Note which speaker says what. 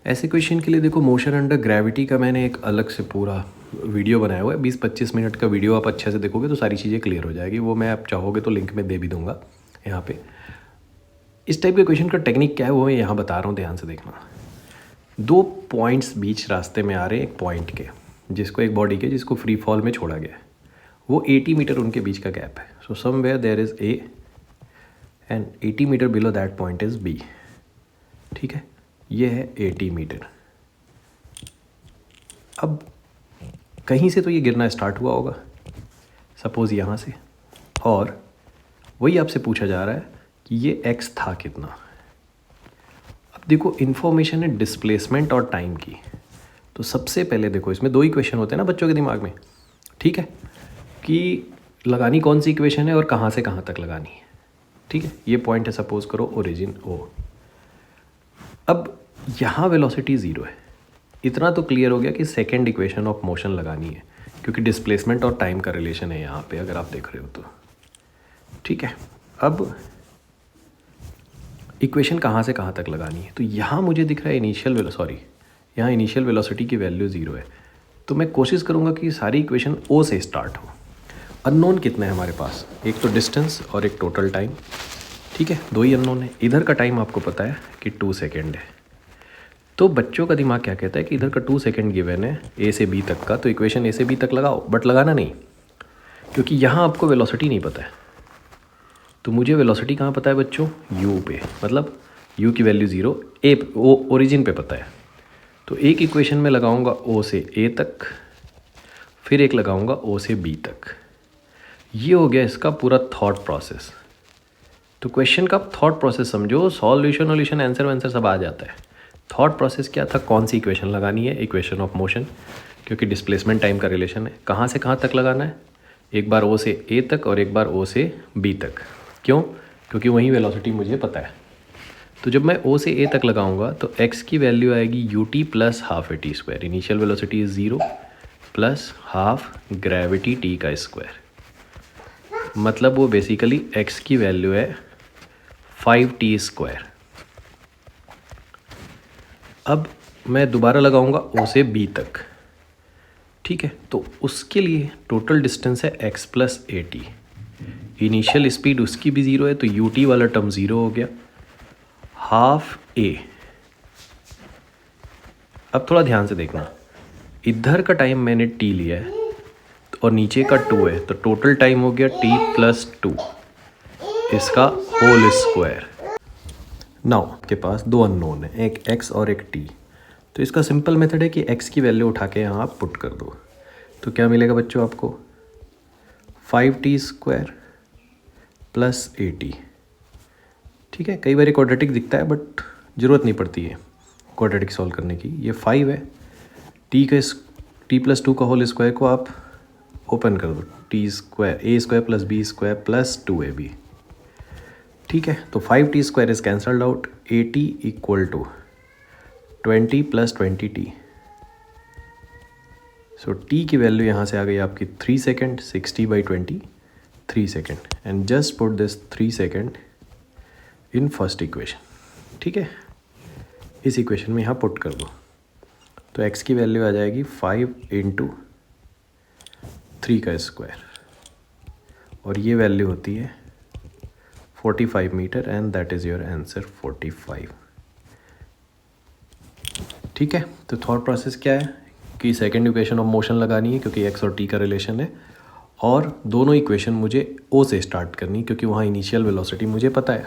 Speaker 1: ऐसे क्वेश्चन के लिए देखो मोशन अंडर ग्रेविटी का मैंने एक अलग से पूरा वीडियो बनाया हुआ है। 20-25 मिनट का वीडियो आप अच्छे से देखोगे तो सारी चीज़ें क्लियर हो जाएगी। वो मैं आप चाहोगे तो लिंक में दे भी दूंगा यहाँ पे। इस टाइप के क्वेश्चन का टेक्निक क्या है वो मैं यहाँ बता रहा हूँ, ध्यान से देखना। 2 पॉइंट्स बीच रास्ते में आ रहे हैं एक पॉइंट के, जिसको एक बॉडी के जिसको फ्री फॉल में छोड़ा गया है। वो 80 मीटर उनके बीच का गैप है। So somewhere there is A and 80 metre below that point is B. ठीक है, ये है 80 मीटर। अब कहीं से तो ये गिरना स्टार्ट हुआ होगा, सपोज़ यहाँ से, और वही आपसे पूछा जा रहा है कि ये x था कितना। अब देखो इन्फॉर्मेशन है डिस्प्लेसमेंट और टाइम की। तो सबसे पहले देखो इसमें 2 इक्वेशन होते हैं ना बच्चों के दिमाग में, ठीक है, कि लगानी कौन सी इक्वेशन है और कहाँ से कहाँ तक लगानी है। ठीक है, ये पॉइंट है सपोज करो ओरिजिन O। अब यहाँ वेलोसिटी 0 है। इतना तो क्लियर हो गया कि सेकेंड इक्वेशन ऑफ मोशन लगानी है, क्योंकि डिस्प्लेसमेंट और टाइम का रिलेशन है यहाँ पे अगर आप देख रहे हो तो। ठीक है, अब इक्वेशन कहाँ से कहाँ तक लगानी है। तो यहाँ मुझे दिख रहा है यहाँ इनिशियल वेलोसिटी की वैल्यू 0 है। तो मैं कोशिश करूँगा कि सारी इक्वेशन O से स्टार्ट हो। अननोन कितने हैं हमारे पास, एक तो डिस्टेंस और एक टोटल टाइम। ठीक है, 2 ही अननोन है। इधर का टाइम आपको पता है कि 2 सेकेंड है। तो बच्चों का दिमाग क्या कहता है कि इधर का 2 सेकेंड गिवन है A से B तक का, तो इक्वेशन A से B तक लगाओ, बट लगाना नहीं, क्योंकि यहाँ आपको वेलोसिटी नहीं पता है। तो मुझे वेलोसिटी कहाँ पता है बच्चों, U पे, मतलब U की वैल्यू 0, A ओरिजिन पे पता है। तो एक इक्वेशन में लगाऊंगा O से A तक, फिर एक लगाऊंगा O से B तक। ये हो गया इसका पूरा थॉट प्रोसेस। तो क्वेश्चन का थॉट प्रोसेस समझो, सॉल्यूशन आंसर वांसर सब आ जाता है। थॉट प्रोसेस क्या था, कौन सी इक्वेशन लगानी है, इक्वेशन ऑफ मोशन, क्योंकि डिस्प्लेसमेंट टाइम का रिलेशन है। कहाँ से कहाँ तक लगाना है, एक बार O से A तक और एक बार O से B तक। क्यों, क्योंकि वही वेलोसिटी मुझे पता है। तो जब मैं O से A तक लगाऊंगा तो x की वैल्यू आएगी ut plus half AT square. Initial velocity is 0 plus half gravity t का स्क्वायर। मतलब वो बेसिकली x की वैल्यू है 5t स्क्वायर। अब मैं दोबारा लगाऊंगा O से B तक। ठीक है, तो उसके लिए टोटल डिस्टेंस है x plus AT। Initial speed उसकी भी 0 है, तो ut वाला टर्म 0 हो गया, हाफ A। अब थोड़ा ध्यान से देखना, इधर का टाइम मैंने t लिया है और नीचे का 2 है, तो टोटल टाइम हो गया t प्लस 2, इसका होल स्क्वायर। नाउ आपके पास 2 अननोन है, एक x और एक t। तो इसका सिंपल मेथड है कि x की वैल्यू उठा के यहाँ आप पुट कर दो। तो क्या मिलेगा बच्चों आपको, 5t स्क्वायर प्लस AT। ठीक है, कई बार क्वाड्रेटिक दिखता है बट ज़रूरत नहीं पड़ती है क्वाड्रेटिक सॉल्व करने की। ये 5 है, t प्लस 2 का होल स्क्वायर को आप ओपन कर दो, t square a square plus b square plus 2ab। ठीक है, तो 5t square is cancelled out, AT equal to 20 plus 20t। So t की वैल्यू यहाँ से आ गई आपकी 3 second, 60/20 3 second, and just put this 3 second in first equation. ठीक है, इस इक्वेशन में यहाँ पुट कर दो, तो x की वैल्यू आ जाएगी 5 इंटू 3 का स्क्वायर, और ये वैल्यू होती है 45 metre, and that is your answer 45। ठीक है, तो थॉट प्रोसेस क्या है कि सेकेंड इक्वेशन ऑफ मोशन लगानी है क्योंकि x और t का रिलेशन है, और दोनों इक्वेशन मुझे O से स्टार्ट करनी क्योंकि वहाँ इनिशियल वेलोसिटी मुझे पता है।